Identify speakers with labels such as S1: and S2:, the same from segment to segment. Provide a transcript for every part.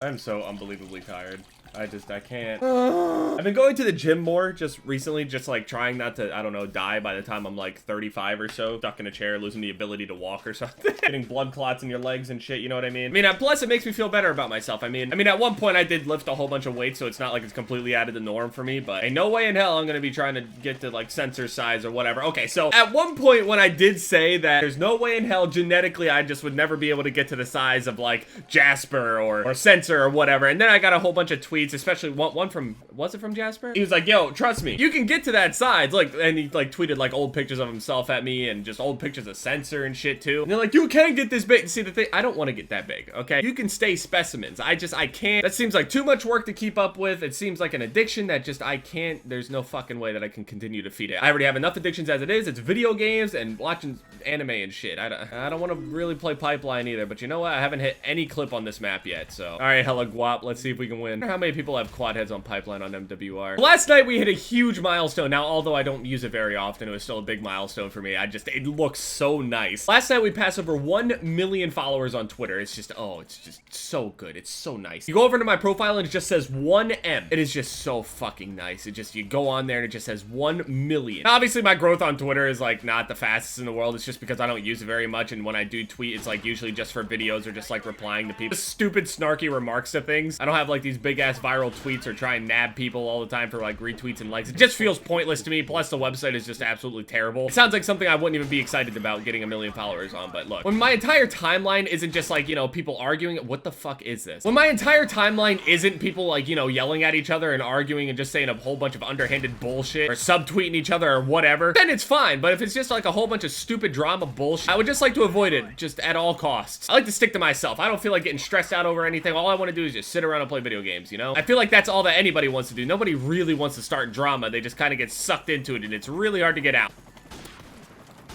S1: I'm so unbelievably tired. I can't. I've been going to the gym more just recently, just like trying not to, I don't know, die by the time I'm like 35 or so, stuck in a chair, losing the ability to walk or something. Getting blood clots in your legs and shit, you know what I mean? Plus it makes me feel better about myself. I mean, at one point I did lift a whole bunch of weight, so it's not like it's completely out of the norm for me, but ain't no way in hell I'm gonna be trying to get to like sensor size or whatever. Okay, so at one point when I did say that there's no way in hell genetically I just would never be able to get to the size of like Jasper or Sensor or whatever, and then I got a whole bunch of tweets, especially one from, was it from Jasper? He was like, yo, trust me, you can get to that size. Like, and he like tweeted like old pictures of himself at me and just old pictures of Sensor and shit too. And they're like, you can get this big. See, the thing, I don't want to get that big, okay? You can stay specimens. I can't. That seems like too much work to keep up with. It seems like an addiction that just, I can't, there's no fucking way that I can continue to feed it. I already have enough addictions as it is. It's video games and watching anime and shit. I don't want to really play Pipeline either, but you know what? I haven't hit any clip on this map yet, so. All right, hella guap. Let's see if we can win. I wonder how many people have quad heads on Pipeline on MWR. Last night we hit a huge milestone. Now, although I don't use it very often, it was still a big milestone for me. It looks so nice. Last night we passed over 1 million followers on Twitter. It's just, oh, it's just so good. It's so nice. You go over to my profile and it just says 1M. It is just so fucking nice. It just, you go on there and it just says 1 million. Now, obviously my growth on Twitter is like not the fastest in the world. It's just because I don't use it very much, and when I do tweet, it's like usually just for videos or just like replying to people. Stupid snarky remarks to things. I don't have like these big ass viral tweets or try and nab people all the time for like retweets and likes. It just feels pointless to me. Plus the website is just absolutely terrible. It sounds like something I wouldn't even be excited about getting 1 million followers on, but look, when my entire timeline isn't just like, you know, people arguing, what the fuck is this? When my entire timeline isn't people like, you know, yelling at each other and arguing and just saying a whole bunch of underhanded bullshit or subtweeting each other or whatever, then it's fine. But if it's just like a whole bunch of stupid drama bullshit, I would just like to avoid it just at all costs. I like to stick to myself. I don't feel like getting stressed out over anything. All I want to do is just sit around and play video games, you know? I feel like that's all that anybody wants to do. Nobody really wants to start drama. They just kind of get sucked into it, and it's really hard to get out.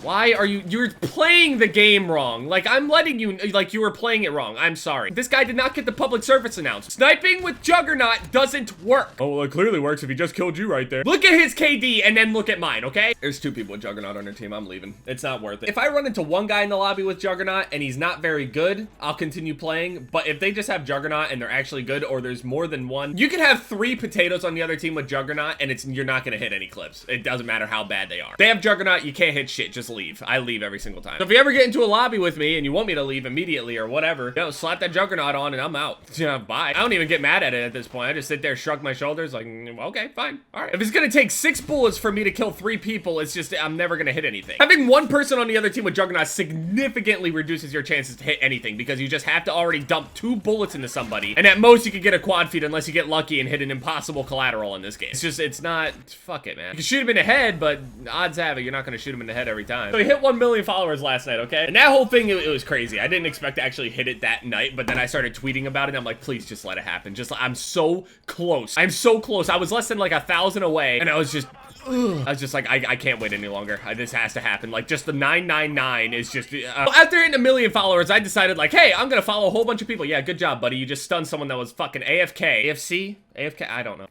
S1: Why are you're playing the game wrong. Like, I'm letting you, like, you were playing it wrong. I'm sorry. This guy did not get the public service announcement. Sniping with Juggernaut doesn't work. Oh, well, it clearly works if he just killed you right there. Look at his KD and then look at mine, okay? There's 2 people with Juggernaut on their team. I'm leaving. It's not worth it. If I run into one guy in the lobby with Juggernaut and he's not very good, I'll continue playing. But if they just have Juggernaut and they're actually good, or there's more than one, you can have 3 potatoes on the other team with Juggernaut and you're not gonna hit any clips. It doesn't matter how bad they are. They have Juggernaut, you can't hit shit. Just leave. I leave every single time. So if you ever get into a lobby with me and you want me to leave immediately or whatever, you know, slap that Juggernaut on and I'm out. Yeah, bye. I don't even get mad at it at this point. I just sit there, shrug my shoulders like, okay, fine. All right. If it's gonna take 6 bullets for me to kill 3 people, it's just, I'm never gonna hit anything. Having one person on the other team with Juggernaut significantly reduces your chances to hit anything, because you just have to already dump 2 bullets into somebody, and at most you could get a quad feed unless you get lucky and hit an impossible collateral in this game. It's just, it's not, fuck it, man. You can shoot him in the head, but odds have it you're not gonna shoot him in the head every time. So he hit 1 million followers last night, okay? And that whole thing, it was crazy. I didn't expect to actually hit it that night, but then I started tweeting about it, and I'm like, please just let it happen. Just, I'm so close. I'm so close. I was less than like 1,000 away, and I was just, I was just like, I can't wait any longer. This has to happen. Like, just the 999 is just, after hitting 1 million followers, I decided like, hey, I'm gonna follow a whole bunch of people. Yeah, good job, buddy. You just stunned someone that was fucking AFK. AFC? AFK? I don't know.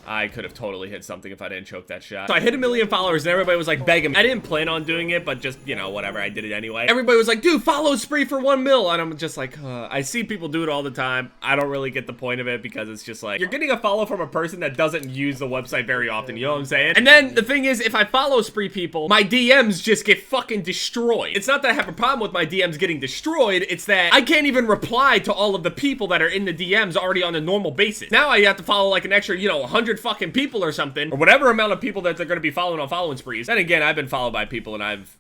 S1: I could have totally hit something if I didn't choke that shot. So I hit 1 million followers and everybody was like begging me. I didn't plan on doing it, but just, you know, whatever, I did it anyway. Everybody was like, dude, follow Spree for 1 mil. And I'm just like, I see people do it all the time. I don't really get the point of it, because it's just like, you're getting a follow from a person that doesn't use the website very often, you know what I'm saying? And then the thing is, if I follow Spree people, my DMs just get fucking destroyed. It's not that I have a problem with my DMs getting destroyed, it's that I can't even reply to all of the people that are in the DMs already on a normal basis. Now I have to follow like an extra, you know, 100 fucking people or something, or whatever amount of people that they're going to be following on following sprees. Then again, I've been followed by people and I've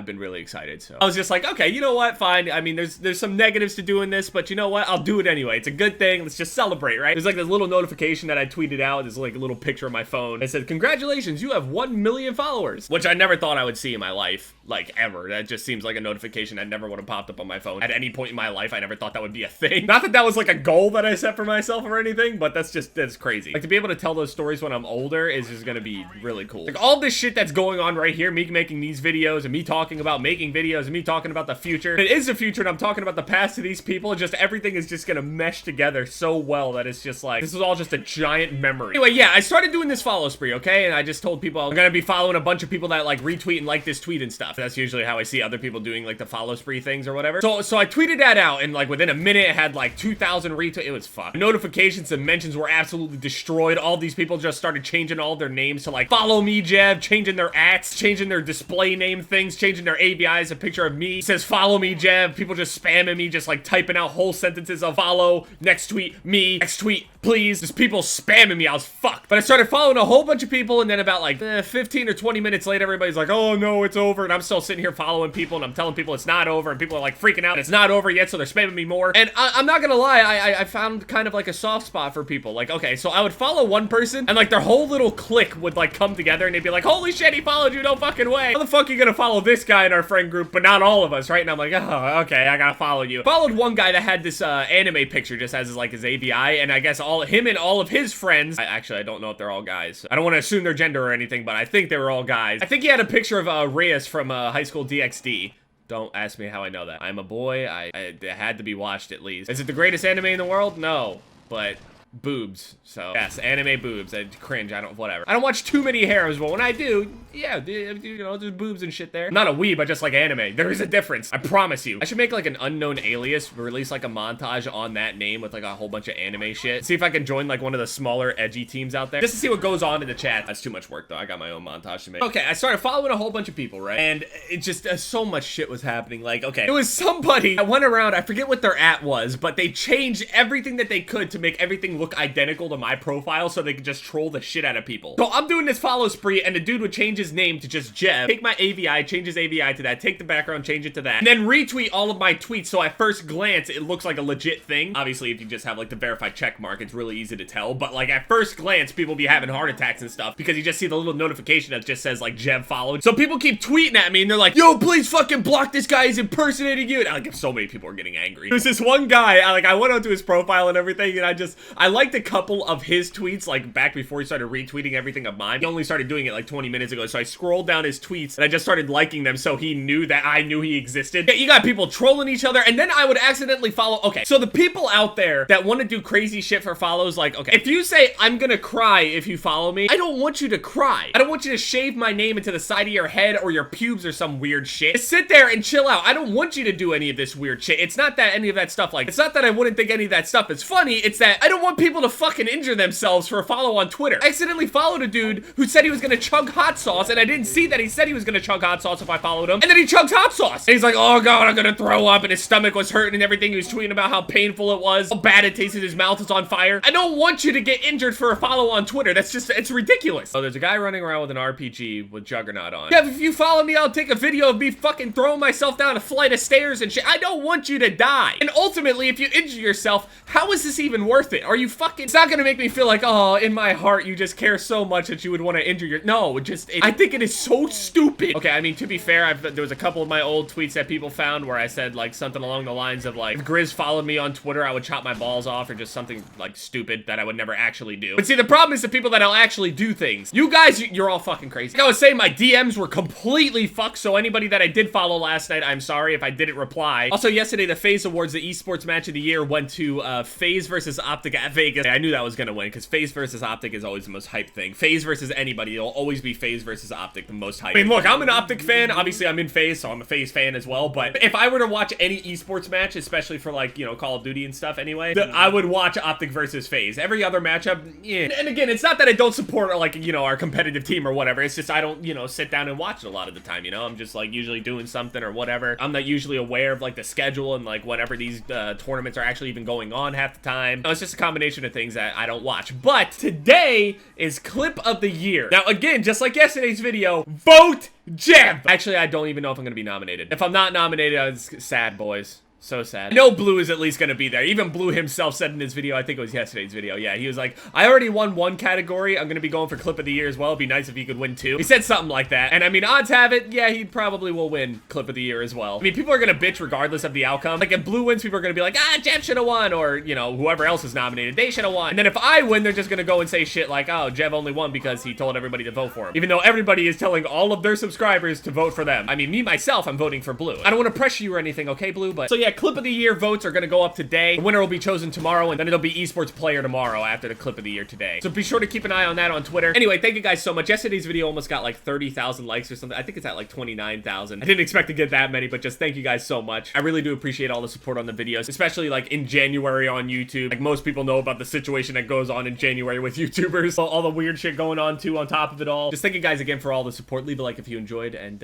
S1: been really excited. So I was just like, okay, you know what? Fine. I mean, there's some negatives to doing this, but you know what? I'll do it anyway. It's a good thing. Let's just celebrate, right? There's like this little notification that I tweeted out. There's like a little picture of my phone. It said, congratulations, you have 1 million followers, which I never thought I would see in my life, like ever. That just seems like a notification I never would have popped up on my phone at any point in my life. I never thought that would be a thing. Not that that was like a goal that I set for myself or anything, but that's crazy. Like, to be able to tell those stories when I'm older is just gonna be really cool. Like, all this shit that's going on right here, me making these videos and me talking about making videos and me talking about the future. It is the future and I'm talking about the past to these people. Just everything is just gonna mesh together so well that it's just like, this is all just a giant memory. Anyway, yeah, I started doing this follow spree, okay? And I just told people I'm gonna be following a bunch of people that like retweet and like this tweet and stuff. That's usually how I see other people doing like the follow spree things or whatever. So I tweeted that out, and like within a minute it had like 2,000 retweets. It was fucked. Notifications and mentions were absolutely destroyed. All these people just started changing all their names to like follow me Jev, changing their ats, changing their display name things, changing their ABIs. A picture of me it says follow me Jev. People just spamming me, just like typing out whole sentences of follow, next tweet me, next tweet please. Just people spamming me. I was fucked. But I started following a whole bunch of people, and then about like 15 or 20 minutes later, everybody's like, oh no, it's over. And I'm still sitting here following people, and I'm telling people it's not over, and people are like freaking out. It's not over yet, so they're spamming me more. And I'm not gonna lie, I found kind of like a soft spot for people. Like, okay, so I would follow one person, and like their whole little clique would like come together, and they'd be like, holy shit, he followed you, no fucking way. How the fuck are you gonna follow this guy in our friend group, but not all of us, right? And I'm like, oh, okay, I gotta follow you. Followed one guy that had this anime picture just as like his ABI, and I guess him and all of his friends, I don't know if they're all guys. I don't want to assume their gender or anything, but I think they were all guys. I think he had a picture of Reyes from High School DxD. Don't ask me how I know that. I'm a boy. It had to be watched at least. Is it the greatest anime in the world? No, but boobs. So yes, anime boobs. I cringe. Whatever. I don't watch too many harems, but when I do, yeah, you know, there's boobs and shit there. I'm not a weeb, I just like anime. There is a difference. I promise you. I should make like an unknown alias, release like a montage on that name with like a whole bunch of anime shit. See if I can join like one of the smaller edgy teams out there, just to see what goes on in the chat. That's too much work though. I got my own montage to make. Okay, I started following a whole bunch of people, right? And it just, so much shit was happening. Like, okay, it was somebody that went around, I forget what their at was, but they changed everything that they could to make everything look identical to my profile so they could just troll the shit out of people. So I'm doing this follow spree, and the dude would change his name to just Jev, take my AVI, change his AVI to that, take the background, change it to that, and then retweet all of my tweets, so at first glance it looks like a legit thing. Obviously, if you just have like the verified check mark, it's really easy to tell, but like at first glance, people be having heart attacks and stuff because you just see the little notification that just says like Jev followed. So people keep tweeting at me, and they're like, yo, please fucking block this guy, he's impersonating you. And like, so many people are getting angry. There's this one guy, I went onto his profile and everything, and I liked a couple of his tweets, like back before he started retweeting everything of mine. He only started doing it like 20 minutes ago, so I scrolled down his tweets and I just started liking them so he knew that I knew he existed. Yeah, you got people trolling each other, and then I would accidentally follow. Okay, so the people out there that want to do crazy shit for follows, like, okay, if you say I'm gonna cry if you follow me, I don't want you to cry. I don't want you to shave my name into the side of your head or your pubes or some weird shit. Just sit there and chill out. I don't want you to do any of this weird shit. It's not that any of that stuff, like, it's not that I wouldn't think any of that stuff is funny, it's that I don't want people to fucking injure themselves for a follow on Twitter. I accidentally followed a dude who said he was gonna chug hot sauce, and I didn't see that he said he was gonna chug hot sauce if I followed him, and then he chugs hot sauce. And he's like, oh god, I'm gonna throw up, and his stomach was hurting and everything. He was tweeting about how painful it was, how bad it tasted, his mouth was on fire. I don't want you to get injured for a follow on Twitter. That's just, it's ridiculous. Oh, there's a guy running around with an RPG with Juggernaut on. Yeah, if you follow me, I'll take a video of me fucking throwing myself down a flight of stairs and shit. I don't want you to die. And ultimately, if you injure yourself, how is this even worth it? Are you fucking, it's not gonna make me feel like, oh, in my heart, you just care so much that you would want to injure your, no, I think it is so stupid. Okay, I mean, to be fair, there was a couple of my old tweets that people found where I said like something along the lines of like, if Grizz followed me on Twitter, I would chop my balls off, or just something like stupid that I would never actually do. But see, the problem is the people that'll actually do things. You guys, you're all fucking crazy. Like I was saying, my DMs were completely fucked, so anybody that I did follow last night, I'm sorry if I didn't reply. Also, yesterday, the FaZe Awards, the esports match of the year, went to FaZe versus Optic at Vegas. I knew that was gonna win, because FaZe versus Optic is always the most hyped thing. FaZe versus anybody, it'll always be FaZe versus Optic, the most hyped. I mean, look, I'm an Optic fan. Obviously, I'm in FaZe, so I'm a FaZe fan as well, but if I were to watch any esports match, especially for like, you know, Call of Duty and stuff anyway, I would watch Optic versus FaZe. Every other matchup, yeah. And again, it's not that I don't support, like, you know, our competitive team or whatever. It's just I don't, you know, sit down and watch it a lot of the time, you know? I'm just, like, usually doing something or whatever. I'm not usually aware of, like, the schedule and, like, whenever these tournaments are actually even going on half the time. No, it's just a combination of things that I don't watch. But today is Clip of the Year. Now, again, just like yesterday's video, vote Jev! Actually, I don't even know if I'm gonna be nominated. If I'm not nominated, it's sad, boys. So sad. I know Blue is at least gonna be there. Even Blue himself said in his video, I think it was yesterday's video, yeah, he was like, I already won one category, I'm gonna be going for Clip of the Year as well. It'd be nice if he could win two. He said something like that, and I mean, odds have it, yeah, he probably will win Clip of the Year as well. I mean, people are gonna bitch regardless of the outcome. Like, if Blue wins, people are gonna be like, ah, Jev should've won, or, you know, whoever else is nominated, they should've won. And then if I win, they're just gonna go and say shit like, oh, Jev only won because he told everybody to vote for him. Even though everybody is telling all of their subscribers to vote for them. I mean, me, myself, I'm voting for Blue. I don't wanna pressure you or anything, okay, Blue? But, so yeah, yeah, clip of the year votes are gonna go up today. The winner will be chosen tomorrow, and then it'll be esports player tomorrow after the clip of the year today. So be sure to keep an eye on that on Twitter. Anyway, thank you guys so much. Yesterday's video almost got like 30,000 likes or something. I think it's at like 29,000. I didn't expect to get that many, but just thank you guys so much. I really do appreciate all the support on the videos, especially like in January on YouTube. Like most people know about the situation that goes on in January with YouTubers. All the weird shit going on too on top of it all. Just thank you guys again for all the support. Leave a like if you enjoyed, and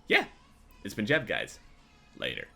S1: yeah, it's been Jeb, guys. Later.